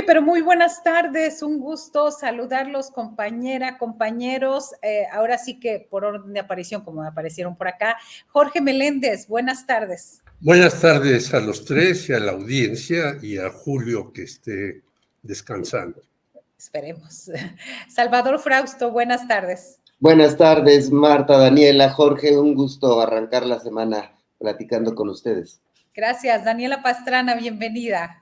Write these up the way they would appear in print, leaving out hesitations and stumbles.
Pero muy buenas tardes, un gusto saludarlos, compañera, compañeros. Ahora sí que por orden de aparición, como me aparecieron por acá, Jorge Meléndez, buenas tardes. Buenas tardes a los tres y a la audiencia y a Julio que esté descansando. Esperemos. Salvador Frausto, buenas tardes. Buenas tardes, Marta, Daniela, Jorge, un gusto arrancar la semana platicando con ustedes. Gracias. Daniela Pastrana, bienvenida.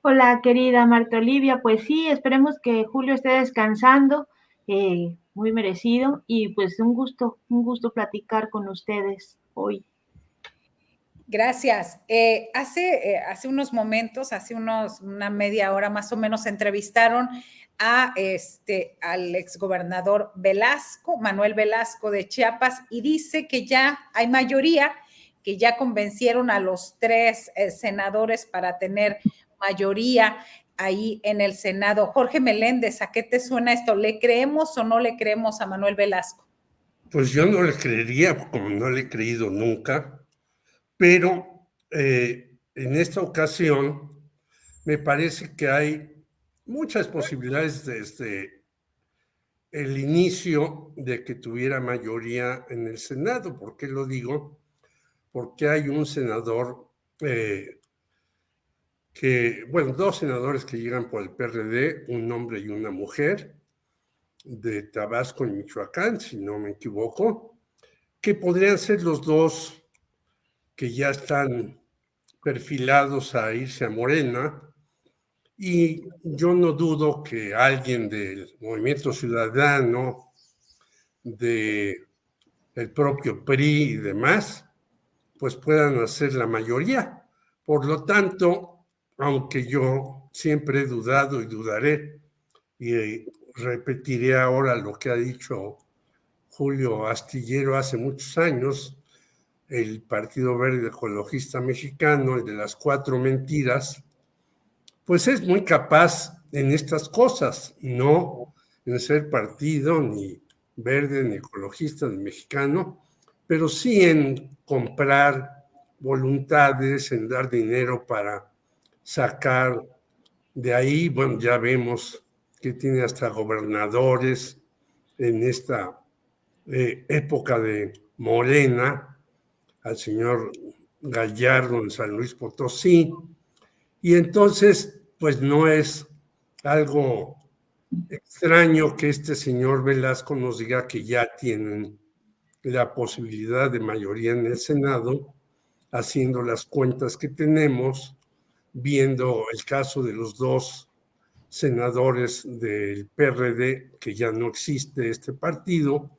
Hola, querida Marta Olivia. Pues sí, esperemos que Julio esté descansando, muy merecido, y pues un gusto platicar con ustedes hoy. Gracias. Hace unos momentos, una media hora más o menos, entrevistaron al exgobernador Velasco, Manuel Velasco de Chiapas, y dice que ya hay mayoría, que ya convencieron a los tres senadores para tener mayoría ahí en el Senado. Jorge Meléndez, ¿a qué te suena esto? ¿Le creemos o no le creemos a Manuel Velasco? Pues yo no le creería, como no le he creído nunca, pero en esta ocasión me parece que hay muchas posibilidades desde el inicio de que tuviera mayoría en el Senado. ¿Por qué lo digo? Porque hay un senador dos senadores que llegan por el PRD, un hombre y una mujer, de Tabasco y Michoacán, si no me equivoco, que podrían ser los dos que ya están perfilados a irse a Morena, y yo no dudo que alguien del Movimiento Ciudadano, del propio PRI y demás, pues puedan hacer la mayoría. Por lo tanto, aunque yo siempre he dudado y dudaré, y repetiré ahora lo que ha dicho Julio Astillero hace muchos años, el Partido Verde Ecologista Mexicano, el de las 4 mentiras, pues es muy capaz en estas cosas, no en ser partido ni verde, ni ecologista, ni mexicano, pero sí en comprar voluntades, en dar dinero para sacar de ahí. Bueno, ya vemos que tiene hasta gobernadores en esta época de Morena, al señor Gallardo en San Luis Potosí, y entonces pues no es algo extraño que este señor Velasco nos diga que ya tienen la posibilidad de mayoría en el Senado, haciendo las cuentas que tenemos, viendo el caso de los dos senadores del PRD, que ya no existe este partido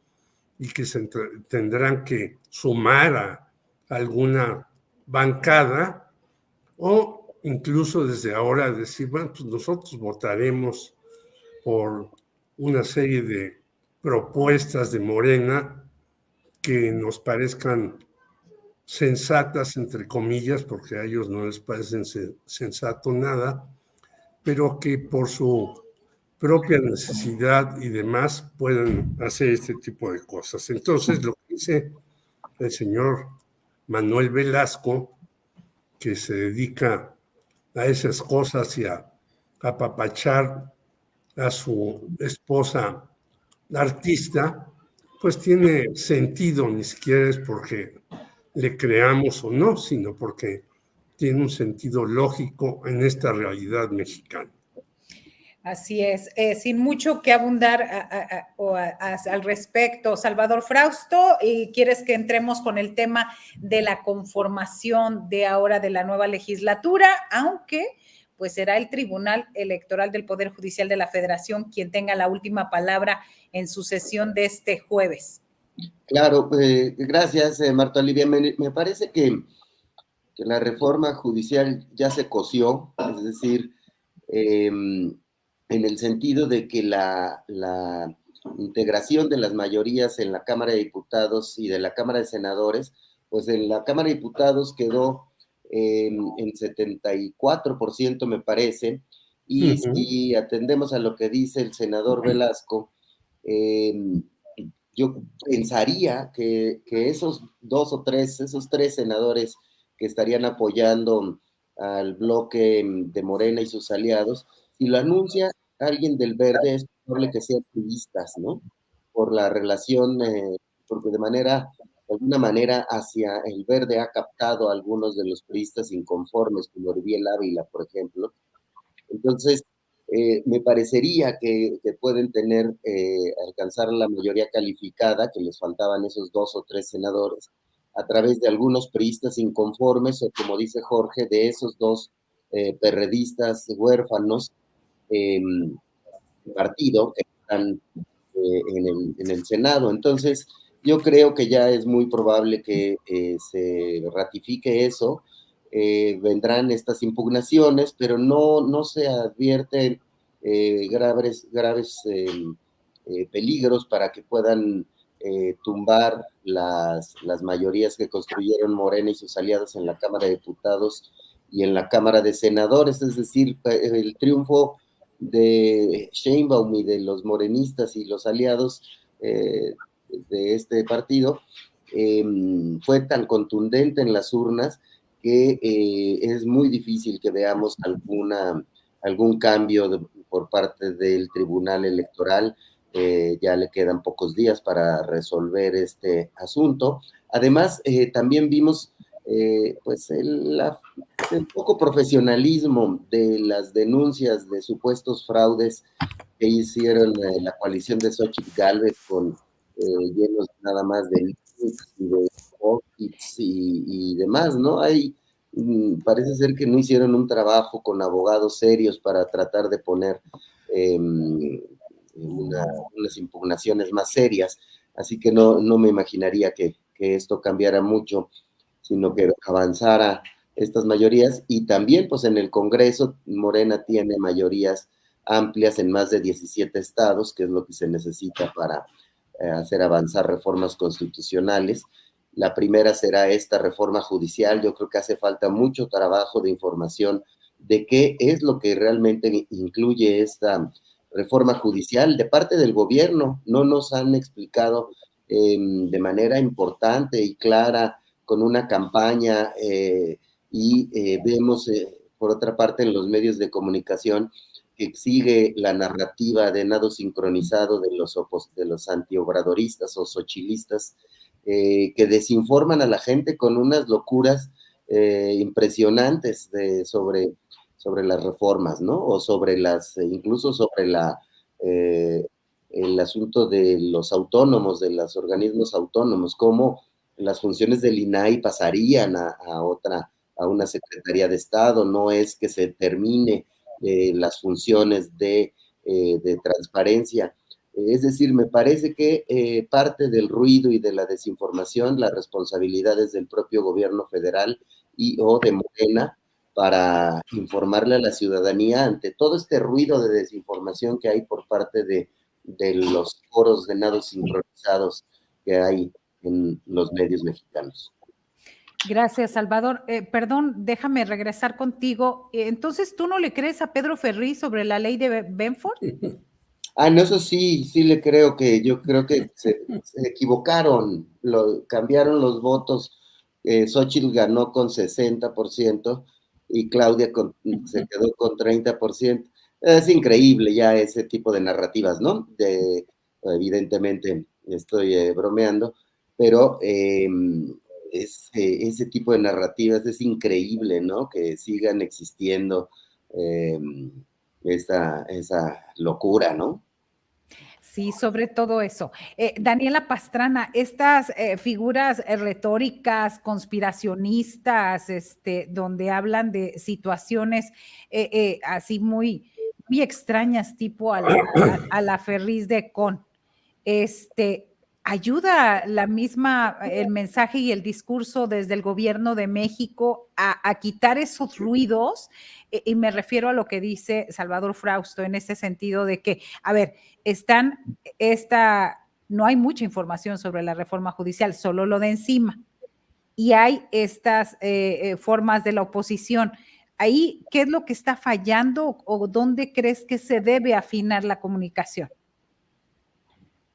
y que se tendrán que sumar a alguna bancada, o incluso desde ahora decir, bueno, pues nosotros votaremos por una serie de propuestas de Morena que nos parezcan sensatas, entre comillas, porque a ellos no les parece sensato nada, pero que por su propia necesidad y demás pueden hacer este tipo de cosas. Entonces, lo que dice el señor Manuel Velasco, que se dedica a esas cosas y a apapachar a su esposa artista, pues tiene sentido, ni siquiera es porque le creamos o no, sino porque tiene un sentido lógico en esta realidad mexicana. Así es, sin mucho que abundar al respecto, Salvador Frausto, ¿y quieres que entremos con el tema de la conformación de ahora de la nueva legislatura? Aunque pues será el Tribunal Electoral del Poder Judicial de la Federación quien tenga la última palabra en su sesión de este jueves. Claro, gracias, Marta Olivia. Me parece que la reforma judicial ya se coció, es decir, en el sentido de que la integración de las mayorías en la Cámara de Diputados y de la Cámara de Senadores, pues en la Cámara de Diputados quedó en 74%, me parece, y si atendemos a lo que dice el senador Velasco, yo pensaría que esos tres senadores que estarían apoyando al bloque de Morena y sus aliados, si lo anuncia alguien del Verde, es probable que sean priistas, ¿no? Por la relación, porque de alguna manera hacia el Verde ha captado a algunos de los priistas inconformes, como Oribiel Ávila, por ejemplo. Entonces, me parecería que pueden alcanzar la mayoría calificada, que les faltaban esos 2 o 3 senadores, a través de algunos priistas inconformes, o como dice Jorge, de esos 2 perredistas huérfanos partido que están en el Senado. Entonces, yo creo que ya es muy probable que se ratifique eso. Vendrán estas impugnaciones, pero no se advierten graves peligros para que puedan tumbar las mayorías que construyeron Morena y sus aliados en la Cámara de Diputados y en la Cámara de Senadores. Es decir, el triunfo de Sheinbaum y de los morenistas y los aliados de este partido fue tan contundente en las urnas que es muy difícil que veamos algún cambio por parte del Tribunal Electoral. Ya le quedan pocos días para resolver este asunto. Además, también vimos pues el poco profesionalismo de las denuncias de supuestos fraudes que hicieron la coalición de Xochitl Gálvez con llenos nada más de links y de pockets y demás, ¿no? Parece ser que no hicieron un trabajo con abogados serios para tratar de poner unas impugnaciones más serias, así que no me imaginaría que esto cambiara mucho, sino que avanzara estas mayorías. Y también pues en el Congreso Morena tiene mayorías amplias en más de 17 estados, que es lo que se necesita para hacer avanzar reformas constitucionales. La primera será esta reforma judicial. Yo creo que hace falta mucho trabajo de información de qué es lo que realmente incluye esta reforma judicial de parte del gobierno. No nos han explicado de manera importante y clara con una campaña y vemos por otra parte en los medios de comunicación que sigue la narrativa de nado sincronizado de los antiobradoristas o xochilistas que desinforman a la gente con unas locuras impresionantes sobre las reformas, ¿no? O sobre incluso sobre el asunto de los autónomos, de los organismos autónomos, cómo las funciones del INAI pasarían a una Secretaría de Estado, no es que se termine las funciones de transparencia. Es decir, me parece que parte del ruido y de la desinformación, la responsabilidad es del propio gobierno federal o de Morena para informarle a la ciudadanía ante todo este ruido de desinformación que hay por parte de los foros de nado sincronizados que hay en los medios mexicanos. Gracias, Salvador. Perdón, déjame regresar contigo. Entonces, ¿tú no le crees a Pedro Ferriz sobre la ley de Benford? No, eso sí le creo yo creo que se equivocaron, cambiaron los votos. Xochitl ganó con 60% y Claudia se quedó con 30%. Es increíble ya ese tipo de narrativas, ¿no? Evidentemente estoy bromeando, pero ese tipo de narrativas es increíble, ¿no? Que sigan existiendo esa locura, ¿no? Sí, sobre todo eso. Daniela Pastrana, estas figuras retóricas, conspiracionistas, donde hablan de situaciones así muy extrañas, tipo a la Ferriz de Con, ayuda el mensaje y el discurso desde el gobierno de México a quitar esos ruidos, y me refiero a lo que dice Salvador Frausto en ese sentido de que, a ver, no hay mucha información sobre la reforma judicial, solo lo de encima, y hay estas formas de la oposición. Ahí, ¿qué es lo que está fallando o dónde crees que se debe afinar la comunicación?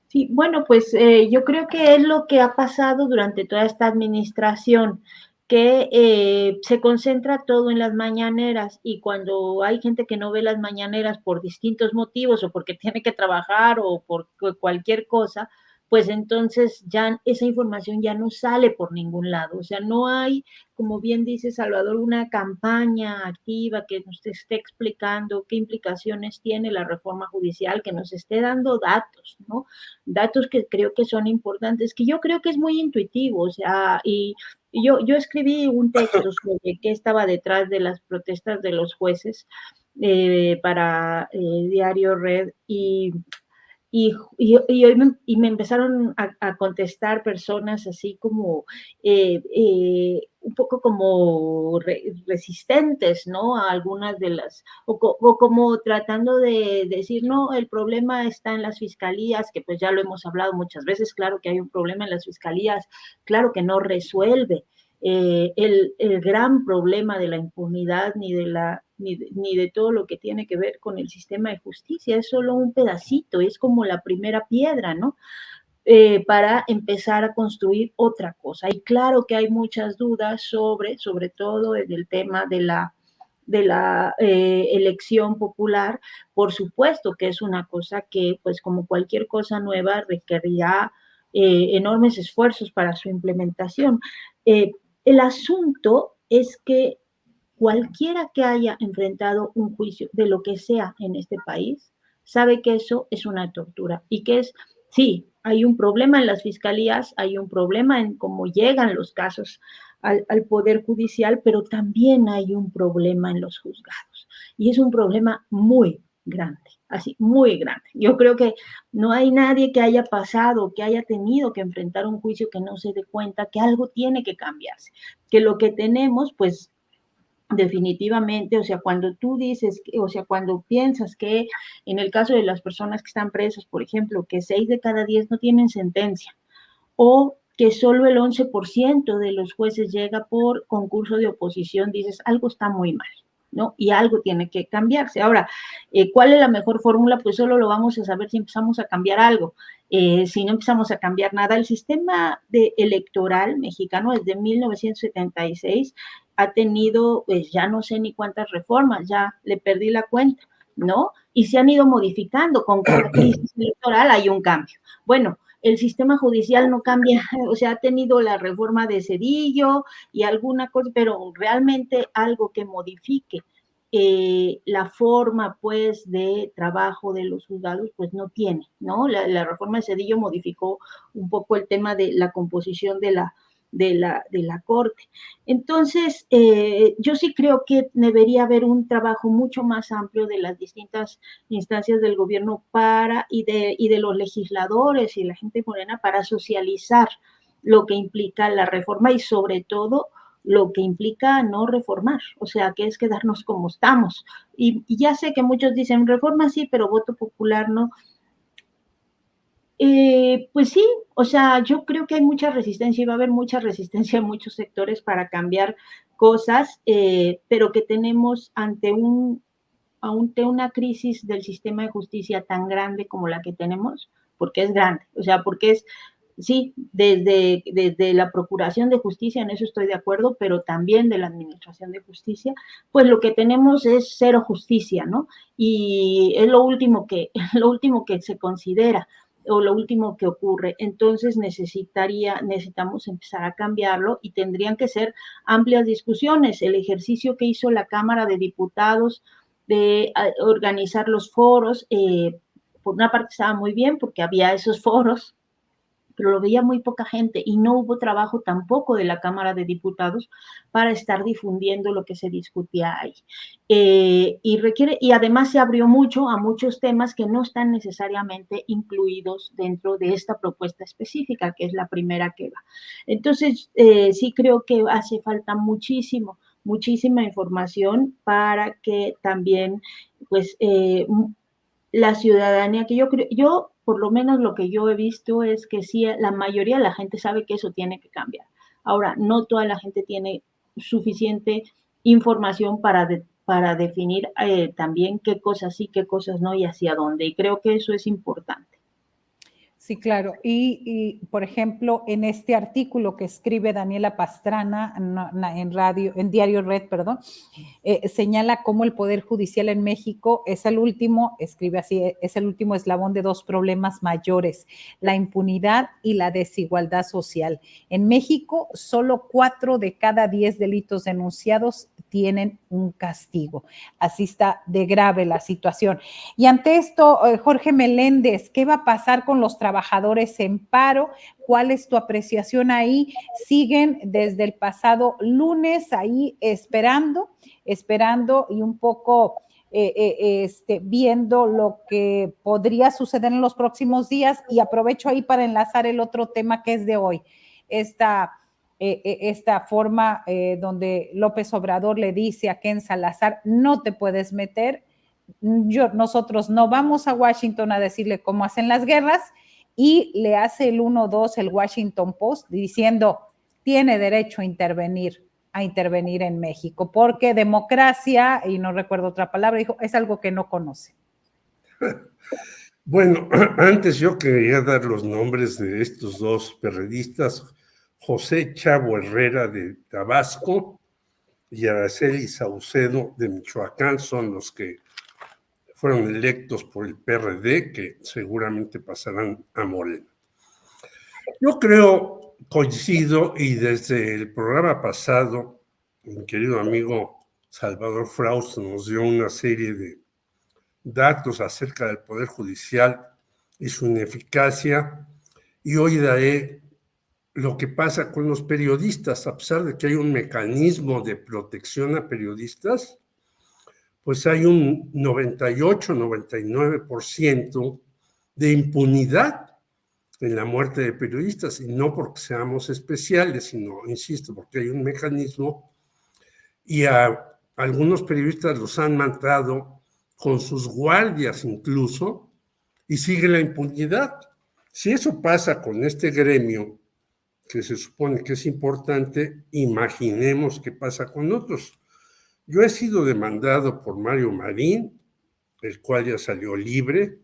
Sí, bueno, pues yo creo que es lo que ha pasado durante toda esta administración. que se concentra todo en las mañaneras, y cuando hay gente que no ve las mañaneras por distintos motivos o porque tiene que trabajar o por cualquier cosa, pues entonces ya esa información ya no sale por ningún lado. O sea, no hay, como bien dice Salvador, una campaña activa que nos esté explicando qué implicaciones tiene la reforma judicial, que nos esté dando datos, ¿no? Datos que creo que son importantes, que yo creo que es muy intuitivo. O sea, y yo escribí un texto sobre qué estaba detrás de las protestas de los jueces para Diario Red, y me empezaron a contestar personas así como un poco como resistentes, ¿no? A algunas de las, o como tratando de decir, no, el problema está en las fiscalías, que pues ya lo hemos hablado muchas veces. Claro que hay un problema en las fiscalías, claro que no resuelve el gran problema de la impunidad ni de todo lo que tiene que ver con el sistema de justicia. Es solo un pedacito, es como la primera piedra, ¿no? Para empezar a construir otra cosa. Y claro que hay muchas dudas sobre todo en el tema de la elección popular. Por supuesto que es una cosa que, pues como cualquier cosa nueva, requerirá enormes esfuerzos para su implementación. El asunto es que cualquiera que haya enfrentado un juicio de lo que sea en este país sabe que eso es una tortura y que es, sí, hay un problema en las fiscalías, hay un problema en cómo llegan los casos al Poder Judicial, pero también hay un problema en los juzgados, y es un problema muy grande, así, muy grande. Yo creo que no hay nadie que haya pasado, que haya tenido que enfrentar un juicio que no se dé cuenta que algo tiene que cambiarse, que lo que tenemos, pues, definitivamente, o sea, cuando tú dices, o sea, cuando piensas que en el caso de las personas que están presas, por ejemplo, que 6 de cada 10 no tienen sentencia, o que solo el 11% de los jueces llega por concurso de oposición, dices, algo está muy mal, ¿no? Y algo tiene que cambiarse. Ahora, ¿cuál es la mejor fórmula? Pues solo lo vamos a saber si empezamos a cambiar algo. Si no empezamos a cambiar nada, el sistema electoral mexicano desde 1976 ha tenido, pues ya no sé ni cuántas reformas, ya le perdí la cuenta, ¿no? Y se han ido modificando, con cada crisis electoral hay un cambio. Bueno, el sistema judicial no cambia, o sea, ha tenido la reforma de Cedillo y alguna cosa, pero realmente algo que modifique la forma, pues, de trabajo de los juzgados, pues no tiene, ¿no? La reforma de Cedillo modificó un poco el tema de la composición de la Corte. Entonces, yo sí creo que debería haber un trabajo mucho más amplio de las distintas instancias del gobierno y de los legisladores y la gente morena para socializar lo que implica la reforma y sobre todo lo que implica no reformar, o sea, que es quedarnos como estamos. Y ya sé que muchos dicen reforma sí, pero voto popular no. Pues sí, o sea, yo creo que hay mucha resistencia y va a haber mucha resistencia en muchos sectores para cambiar cosas, pero que tenemos ante una crisis del sistema de justicia tan grande como la que tenemos, porque es grande, o sea, porque es, sí, desde la Procuración de Justicia, en eso estoy de acuerdo, pero también de la Administración de Justicia, pues lo que tenemos es cero justicia, ¿no? Y es lo último que se considera o lo último que ocurre. Entonces necesitamos empezar a cambiarlo y tendrían que ser amplias discusiones. El ejercicio que hizo la Cámara de Diputados de organizar los foros, por una parte estaba muy bien porque había esos foros, pero lo veía muy poca gente y no hubo trabajo tampoco de la Cámara de Diputados para estar difundiendo lo que se discutía ahí. Y además se abrió mucho a muchos temas que no están necesariamente incluidos dentro de esta propuesta específica, que es la primera que va. Entonces, sí creo que hace falta muchísima información para que también, pues, la ciudadanía, que yo por lo menos lo que yo he visto es que sí, la mayoría de la gente sabe que eso tiene que cambiar. Ahora, no toda la gente tiene suficiente información para definir también qué cosas sí, qué cosas no y hacia dónde. Y creo que eso es importante. Sí, claro. Por ejemplo, en este artículo que escribe Daniela Pastrana en Diario Red, perdón, señala cómo el Poder Judicial en México es el último, escribe así, es el último eslabón de dos problemas mayores, la impunidad y la desigualdad social. En México, solo 4 de cada 10 delitos denunciados tienen un castigo. Así está de grave la situación. Y ante esto, Jorge Meléndez, ¿qué va a pasar con los trabajadores en paro? ¿Cuál es tu apreciación ahí? Siguen desde el pasado lunes ahí esperando y un poco viendo lo que podría suceder en los próximos días, y aprovecho ahí para enlazar el otro tema que es de hoy, esta forma donde López Obrador le dice a Ken Salazar, no te puedes meter. Nosotros no vamos a Washington a decirle cómo hacen las guerras, y le hace el 1-2 el Washington Post diciendo, tiene derecho a intervenir en México, porque democracia, y no recuerdo otra palabra, dijo, es algo que no conoce. Bueno, antes yo quería dar los nombres de estos dos periodistas, José Chavo Herrera de Tabasco y Araceli Saucedo de Michoacán, son los que fueron electos por el PRD, que seguramente pasarán a Morena. Yo creo, coincido, y desde el programa pasado, mi querido amigo Salvador Frausto nos dio una serie de datos acerca del Poder Judicial y su ineficacia, y hoy daré lo que pasa con los periodistas. A pesar de que hay un mecanismo de protección a periodistas, pues hay un 98-99% de impunidad en la muerte de periodistas, y no porque seamos especiales, sino, insisto, porque hay un mecanismo, y a algunos periodistas los han matado con sus guardias incluso, y sigue la impunidad. Si eso pasa con este gremio, que se supone que es importante, imaginemos qué pasa con otros. Yo he sido demandado por Mario Marín, el cual ya salió libre,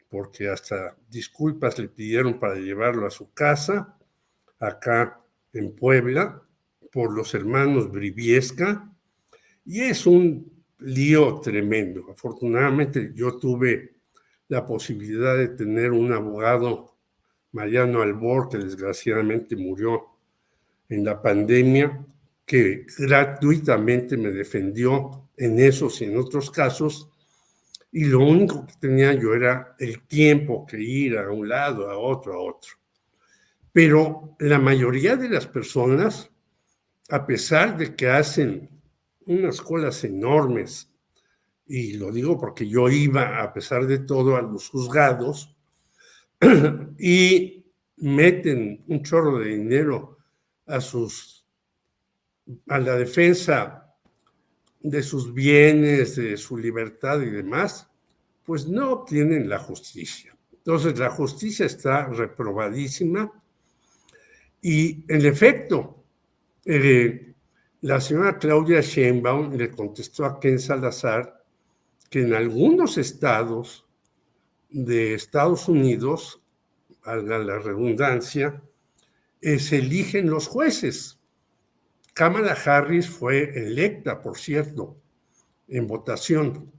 porque hasta disculpas le pidieron para llevarlo a su casa, acá en Puebla, por los hermanos Briviesca, y es un lío tremendo. Afortunadamente yo tuve la posibilidad de tener un abogado, Mariano Albor, que desgraciadamente murió en la pandemia, que gratuitamente me defendió en esos y en otros casos, y lo único que tenía yo era el tiempo que ir a un lado, a otro. Pero la mayoría de las personas, a pesar de que hacen unas colas enormes, y lo digo porque yo iba, a pesar de todo, a los juzgados, y meten un chorro de dinero a la defensa de sus bienes, de su libertad y demás, pues no obtienen la justicia. Entonces la justicia está reprobadísima, y en efecto, la señora Claudia Sheinbaum le contestó a Ken Salazar que en algunos estados de Estados Unidos, valga la redundancia, se eligen los jueces. Kamala Harris fue electa, por cierto, en votación.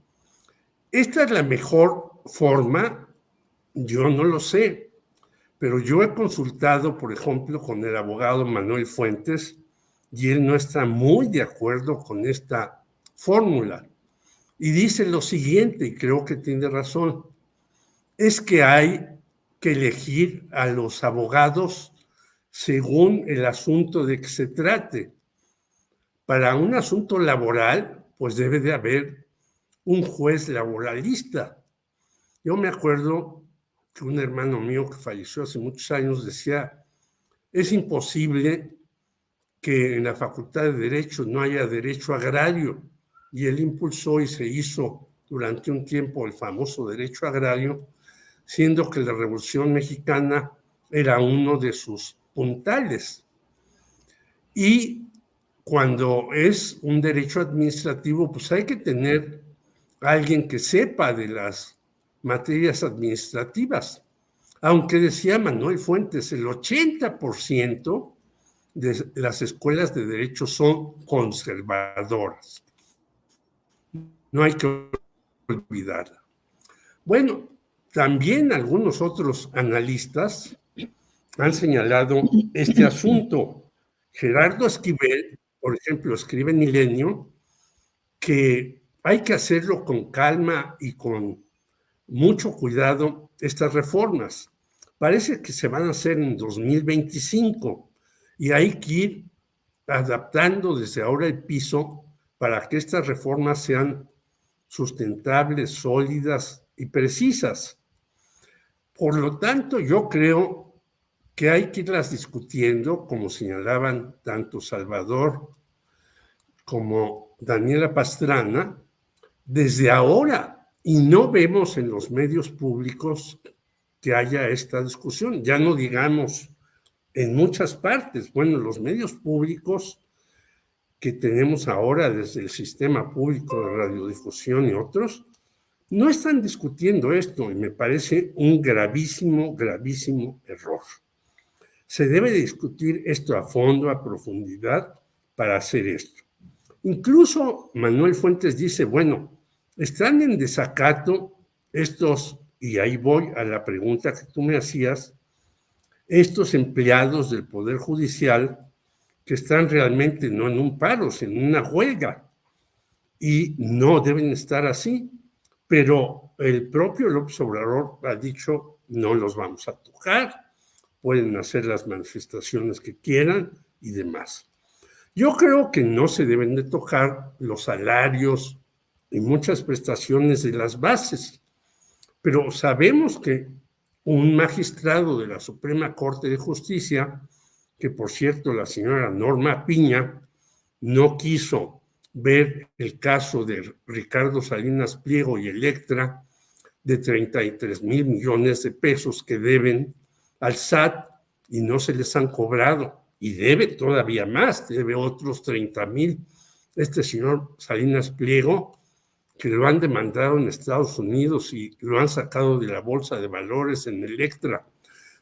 ¿Esta es la mejor forma? Yo no lo sé, pero yo he consultado, por ejemplo, con el abogado Manuel Fuentes, y él no está muy de acuerdo con esta fórmula. Y dice lo siguiente, y creo que tiene razón, es que hay que elegir a los abogados según el asunto de que se trate. Para un asunto laboral, pues debe de haber un juez laboralista. Yo me acuerdo que un hermano mío que falleció hace muchos años decía, es imposible que en la Facultad de Derecho no haya derecho agrario, y él impulsó y se hizo durante un tiempo el famoso derecho agrario, siendo que la Revolución Mexicana era uno de sus puntales. Y cuando es un derecho administrativo, pues hay que tener a alguien que sepa de las materias administrativas. aunque decía Manuel Fuentes, el 80% de las escuelas de derecho son conservadoras. No hay que olvidarla. Bueno, también algunos otros analistas han señalado este asunto. Gerardo Esquivel, por ejemplo, escribe en Milenio que hay que hacerlo con calma y con mucho cuidado estas reformas. Parece que se van a hacer en 2025 y hay que ir adaptando desde ahora el piso para que estas reformas sean sustentables, sólidas y precisas. Por lo tanto, yo creo que hay que irlas discutiendo, como señalaban tanto Salvador como Daniela Pastrana, desde ahora, y no vemos en los medios públicos que haya esta discusión, ya no digamos en muchas partes. Bueno, los medios públicos que tenemos ahora desde el sistema público de radiodifusión y otros, no están discutiendo esto y me parece un gravísimo, gravísimo error. Se debe discutir esto a fondo, a profundidad, para hacer esto. Incluso Manuel Fuentes dice, bueno, están en desacato estos, y ahí voy a la pregunta que tú me hacías, estos empleados del Poder Judicial que están realmente no en un paro, sino en una huelga, y no deben estar así, pero el propio López Obrador ha dicho, no los vamos a tocar, pueden hacer las manifestaciones que quieran y demás. Yo creo que no se deben de tocar los salarios y muchas prestaciones de las bases, pero sabemos que un magistrado de la Suprema Corte de Justicia, que por cierto la señora Norma Piña no quiso ver el caso de Ricardo Salinas Pliego y Electra de 33 mil millones de pesos que deben al SAT y no se les han cobrado, y debe todavía más, debe otros 30,000. Este señor Salinas Pliego, que lo han demandado en Estados Unidos y lo han sacado de la bolsa de valores en Electra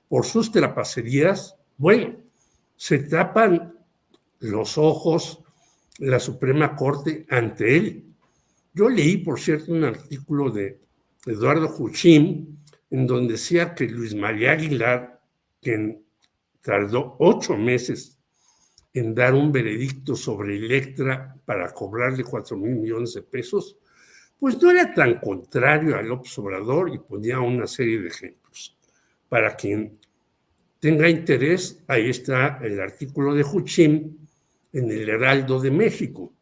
por sus trapacerías, bueno, se tapan los ojos la Suprema Corte ante él. Yo leí, por cierto, un artículo de Eduardo Juchín, en donde decía que Luis María Aguilar, quien tardó 8 meses en dar un veredicto sobre Electra para cobrarle 4,000 millones de pesos, pues no era tan contrario a López Obrador y ponía una serie de ejemplos. Para quien tenga interés, ahí está el artículo de Juchín en el Heraldo de México.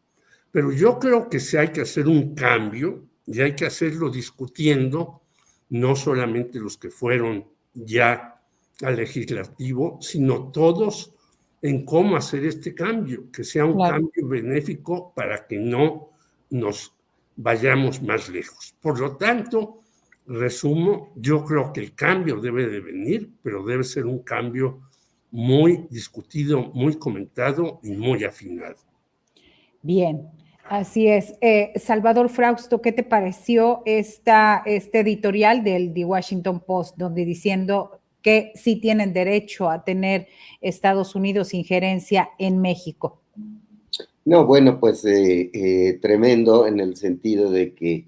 Pero yo creo que sí hay que hacer un cambio y hay que hacerlo discutiendo, no solamente los que fueron ya al legislativo, sino todos en cómo hacer este cambio, que sea un cambio benéfico para que no nos vayamos más lejos. Por lo tanto, resumo, yo creo que el cambio debe de venir, pero debe ser un cambio muy discutido, muy comentado y muy afinado. Bien, así es. Salvador Frausto, ¿qué te pareció este editorial del The Washington Post, donde diciendo que sí tienen derecho a tener Estados Unidos injerencia en México? No, bueno, pues tremendo en el sentido de que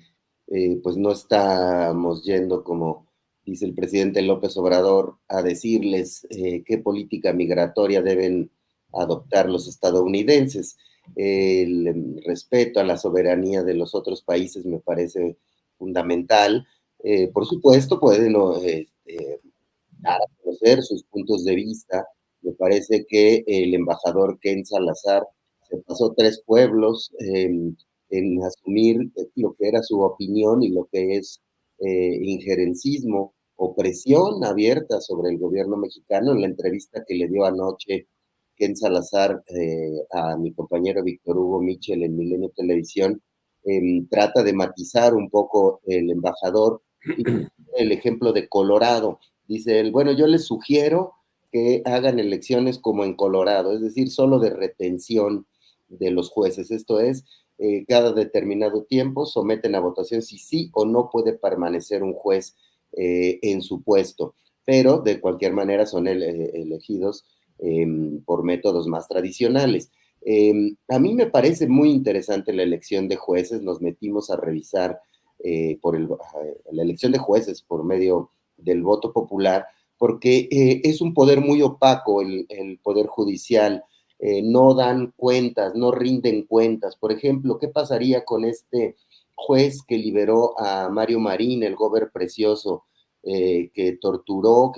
pues no estamos yendo, como dice el presidente López Obrador, a decirles qué política migratoria deben adoptar los estadounidenses. El respeto a la soberanía de los otros países me parece fundamental. Por supuesto, pueden dar a conocer sus puntos de vista. Me parece que el embajador Ken Salazar se pasó 3 pueblos en asumir lo que era su opinión y lo que es injerencismo o presión abierta sobre el gobierno mexicano. En la entrevista que le dio anoche Ken Salazar a mi compañero Víctor Hugo Mitchell en Milenio Televisión, trata de matizar un poco el embajador y el ejemplo de Colorado. Dice él, bueno, yo les sugiero que hagan elecciones como en Colorado, es decir, solo de retención de los jueces. Esto es, cada determinado tiempo someten a votación si sí o no puede permanecer un juez en su puesto. pero de cualquier manera son elegidos por métodos más tradicionales. A mí me parece muy interesante la elección de jueces. Nos metimos a revisar la elección de jueces por medio del voto popular, porque es un poder muy opaco el poder judicial. No dan cuentas, no rinden cuentas. Por ejemplo, ¿qué pasaría con este juez que liberó a Mario Marín, el gober precioso, que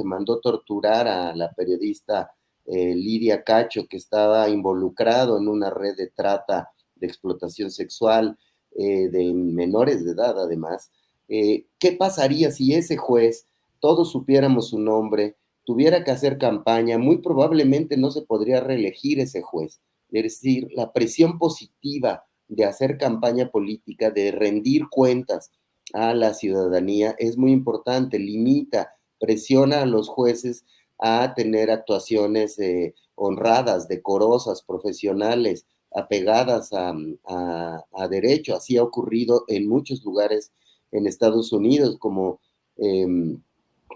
mandó torturar a la periodista Lidia Cacho, que estaba involucrado en una red de trata, de explotación sexual de menores de edad, además? ¿Qué pasaría si ese juez, todos supiéramos su nombre, tuviera que hacer campaña? Muy probablemente no se podría reelegir ese juez. Es decir, la presión positiva de hacer campaña política, de rendir cuentas a la ciudadanía es muy importante. Limita, presiona a los jueces a tener actuaciones honradas, decorosas, profesionales, apegadas a derecho. Así ha ocurrido en muchos lugares en Estados Unidos, como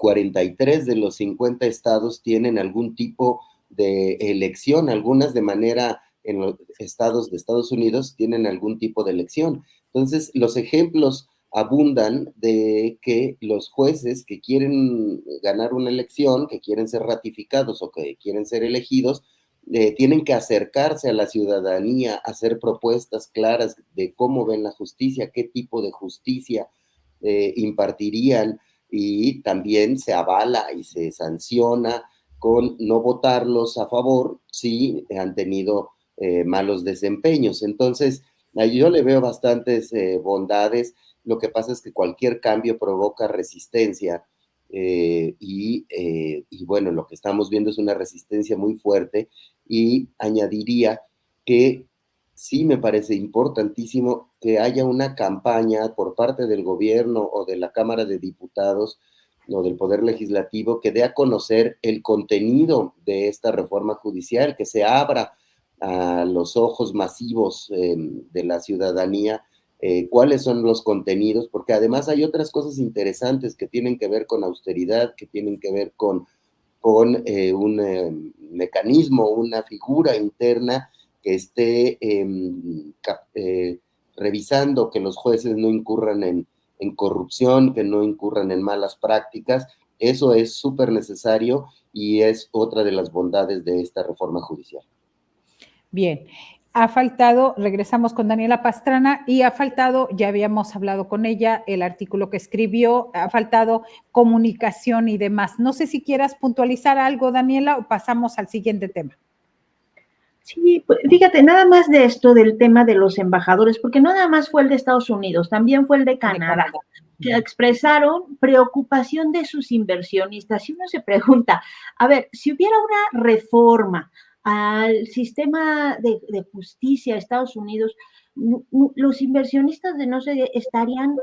43 de los 50 estados tienen algún tipo de elección, algunas de manera, en los estados de Estados Unidos tienen algún tipo de elección. Entonces, los ejemplos abundan de que los jueces que quieren ganar una elección, que quieren ser ratificados o que quieren ser elegidos, tienen que acercarse a la ciudadanía, hacer propuestas claras de cómo ven la justicia, qué tipo de justicia impartirían, y también se avala y se sanciona con no votarlos a favor si han tenido malos desempeños. Entonces, yo le veo bastantes bondades. Lo que pasa es que cualquier cambio provoca resistencia y bueno, lo que estamos viendo es una resistencia muy fuerte, y añadiría que sí me parece importantísimo que haya una campaña por parte del gobierno o de la Cámara de Diputados o del Poder Legislativo que dé a conocer el contenido de esta reforma judicial, que se abra a los ojos masivos de la ciudadanía cuáles son los contenidos, porque además hay otras cosas interesantes que tienen que ver con austeridad, que tienen que ver con un mecanismo, una figura interna que esté revisando que los jueces no incurran en corrupción, que no incurran en malas prácticas. Eso es súper necesario y es otra de las bondades de esta reforma judicial. Bien, ha faltado, regresamos con Daniela Pastrana, y ha faltado, ya habíamos hablado con ella, el artículo que escribió, ha faltado comunicación y demás. No sé si quieras puntualizar algo, Daniela, o pasamos al siguiente tema. Sí, pues fíjate, nada más de esto del tema de los embajadores, porque no nada más fue el de Estados Unidos, también fue el de Canadá, que expresaron preocupación de sus inversionistas. Y uno se pregunta, a ver, si hubiera una reforma al sistema de justicia de Estados Unidos, los inversionistas de no sé, estarían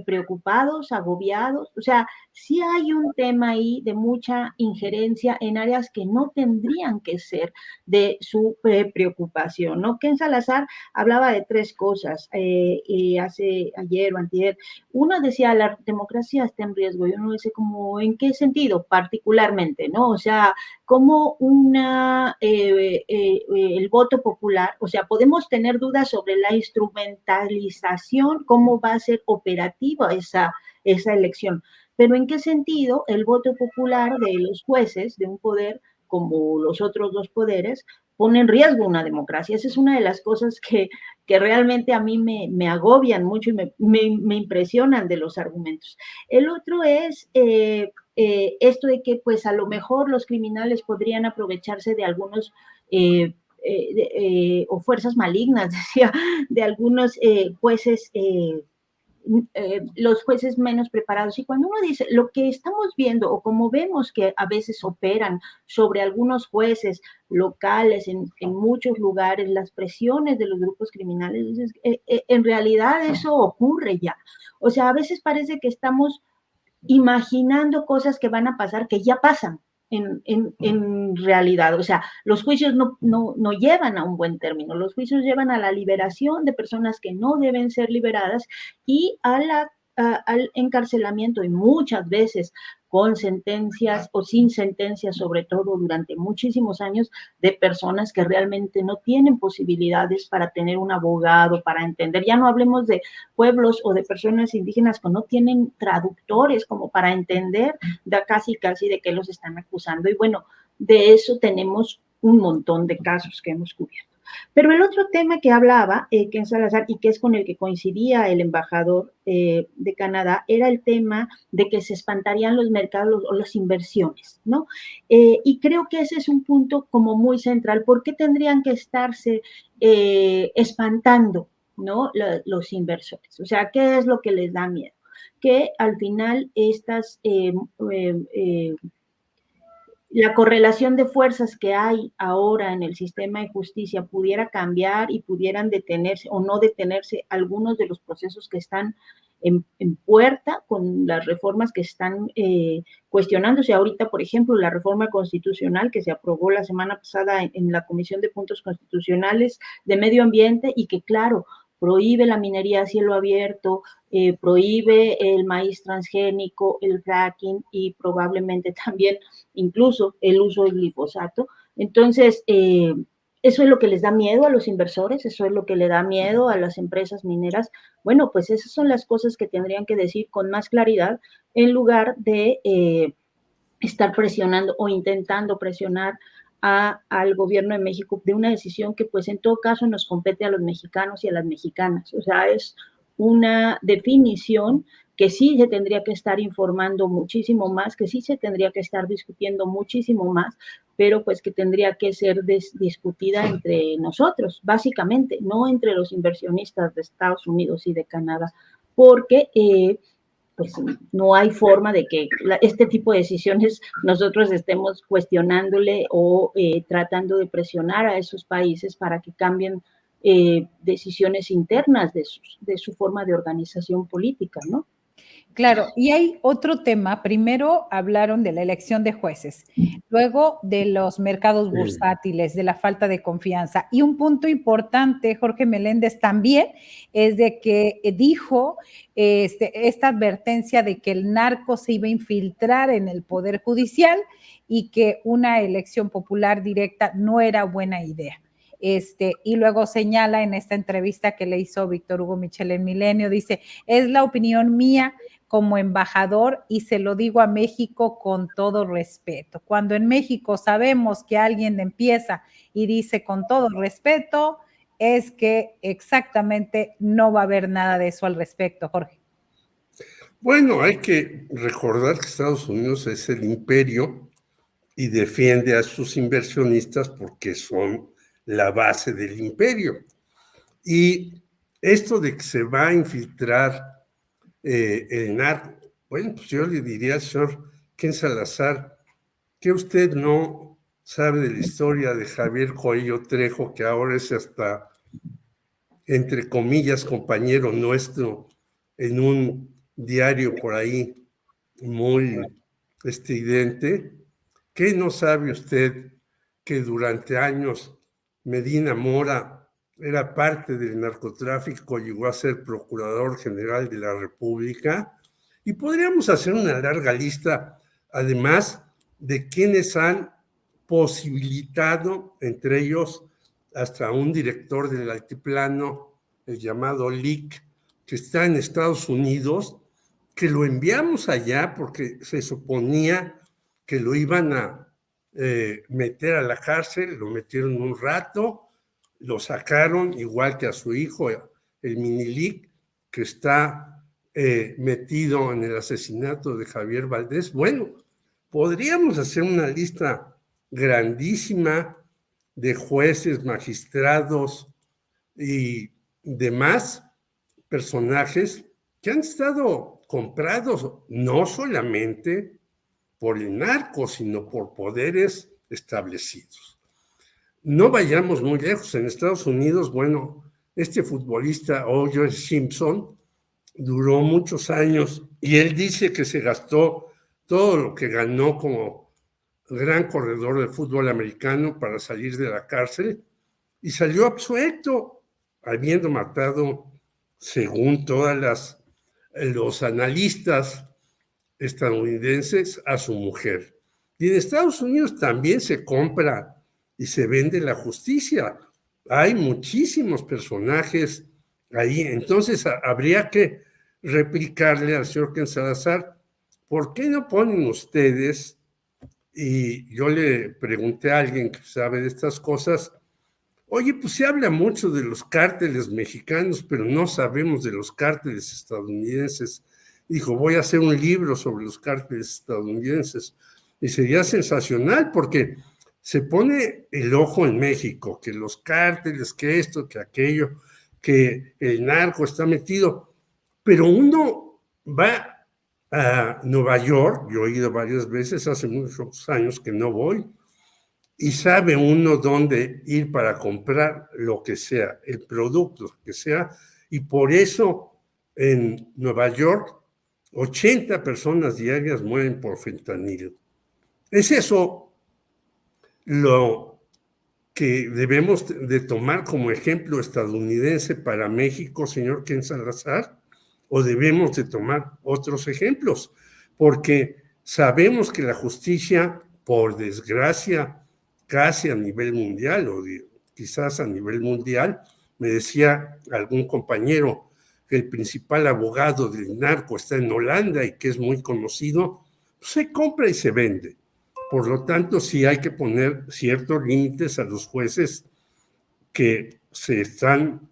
preocupados, agobiados. O sea, sí hay un tema ahí de mucha injerencia en áreas que no tendrían que ser de su preocupación, ¿no? Ken Salazar hablaba de tres cosas ayer o antier. Uno decía, la democracia está en riesgo, y uno dice, como, ¿en qué sentido particularmente, no? O sea, como el voto popular, o sea, podemos tener dudas sobre la instrumentalización, cómo va a ser operativa esa elección, pero ¿en qué sentido el voto popular de los jueces, de un poder como los otros dos poderes, pone en riesgo una democracia? Esa es una de las cosas que realmente a mí me agobian mucho y me impresionan de los argumentos. El otro es esto de que pues a lo mejor los criminales podrían aprovecharse de algunos o fuerzas malignas, decía, de algunos jueces los jueces menos preparados. Y cuando uno dice lo que estamos viendo o como vemos que a veces operan sobre algunos jueces locales en muchos lugares, las presiones de los grupos criminales, en realidad eso ocurre ya. O sea, a veces parece que estamos imaginando cosas que van a pasar, que ya pasan en realidad. O sea, los juicios no llevan a un buen término, los juicios llevan a la liberación de personas que no deben ser liberadas y al encarcelamiento, y muchas veces con sentencias o sin sentencias, sobre todo durante muchísimos años, de personas que realmente no tienen posibilidades para tener un abogado, para entender. Ya no hablemos de pueblos o de personas indígenas que no tienen traductores como para entender casi de qué los están acusando. Y bueno, de eso tenemos un montón de casos que hemos cubierto. Pero el otro tema que hablaba Ken Salazar, y que es con el que coincidía el embajador de Canadá, era el tema de que se espantarían los mercados o las inversiones, ¿no? Y creo que ese es un punto como muy central. ¿Por qué tendrían que estarse espantando, ¿no? Los inversores? O sea, ¿qué es lo que les da miedo? Que al final la correlación de fuerzas que hay ahora en el sistema de justicia pudiera cambiar y pudieran detenerse o no detenerse algunos de los procesos que están en puerta con las reformas que están cuestionándose ahorita. Por ejemplo, la reforma constitucional que se aprobó la semana pasada en la Comisión de Puntos Constitucionales de Medio Ambiente, y que, claro, prohíbe la minería a cielo abierto, prohíbe el maíz transgénico, el fracking y probablemente también incluso el uso del glifosato. Entonces, eso es lo que les da miedo a los inversores, eso es lo que le da miedo a las empresas mineras. Bueno, pues esas son las cosas que tendrían que decir con más claridad en lugar de estar presionando o intentando presionar al gobierno de México de una decisión que pues en todo caso nos compete a los mexicanos y a las mexicanas. O sea, es una definición que sí se tendría que estar informando muchísimo más, que sí se tendría que estar discutiendo muchísimo más, pero pues que tendría que ser discutida entre nosotros, básicamente, no entre los inversionistas de Estados Unidos y de Canadá, porque pues no hay forma de que este tipo de decisiones nosotros estemos cuestionándole o tratando de presionar a esos países para que cambien decisiones internas de su forma de organización política, ¿no? Claro, y hay otro tema. Primero hablaron de la elección de jueces, luego de los mercados bursátiles, de la falta de confianza. Y un punto importante, Jorge Meléndez, también es de que dijo esta advertencia de que el narco se iba a infiltrar en el Poder Judicial y que una elección popular directa no era buena idea. Y luego señala en esta entrevista que le hizo Víctor Hugo Michel en Milenio, dice, es la opinión mía como embajador y se lo digo a México con todo respeto. Cuando en México sabemos que alguien empieza y dice con todo respeto, es que exactamente no va a haber nada de eso al respecto, Jorge. Bueno, hay que recordar que Estados Unidos es el imperio y defiende a sus inversionistas porque son la base del imperio. Y esto de que se va a infiltrar el narco, bueno, pues yo le diría al señor Ken Salazar que usted no sabe de la historia de Javier Coello Trejo, que ahora es hasta, entre comillas, compañero nuestro en un diario por ahí muy estridente. ¿Qué no sabe usted que durante años Medina Mora era parte del narcotráfico, llegó a ser procurador general de la República? Y podríamos hacer una larga lista, además, de quienes han posibilitado, entre ellos, hasta un director del altiplano, el llamado Lick, que está en Estados Unidos, que lo enviamos allá porque se suponía que lo iban a meter a la cárcel, lo metieron un rato, lo sacaron, igual que a su hijo, el Minilic, que está metido en el asesinato de Javier Valdés. Bueno, podríamos hacer una lista grandísima de jueces, magistrados y demás personajes que han estado comprados no solamente por el narco, sino por poderes establecidos. No vayamos muy lejos. En Estados Unidos, bueno, este futbolista O.J. Simpson duró muchos años y él dice que se gastó todo lo que ganó como gran corredor de fútbol americano para salir de la cárcel y salió absuelto, habiendo matado, según todas los analistas, estadounidenses a su mujer. Y en Estados Unidos también se compra y se vende la justicia. Hay muchísimos personajes ahí. Entonces habría que replicarle al señor Ken Salazar, ¿por qué no ponen ustedes? Y yo le pregunté a alguien que sabe de estas cosas, oye, pues se habla mucho de los cárteles mexicanos, pero no sabemos de los cárteles estadounidenses. Dijo, voy a hacer un libro sobre los cárteles estadounidenses. Y sería sensacional porque se pone el ojo en México, que los cárteles, que esto, que aquello, que el narco está metido. Pero uno va a Nueva York, yo he ido varias veces, hace muchos años que no voy, y sabe uno dónde ir para comprar lo que sea, el producto que sea, y por eso en Nueva York 80 personas diarias mueren por fentanilo. ¿Es eso lo que debemos de tomar como ejemplo estadounidense para México, señor Ken Salazar? ¿O debemos de tomar otros ejemplos? Porque sabemos que la justicia, por desgracia, casi a nivel mundial, o quizás a nivel mundial, me decía algún compañero que el principal abogado del narco está en Holanda y que es muy conocido, pues se compra y se vende. Por lo tanto, sí hay que poner ciertos límites a los jueces que se están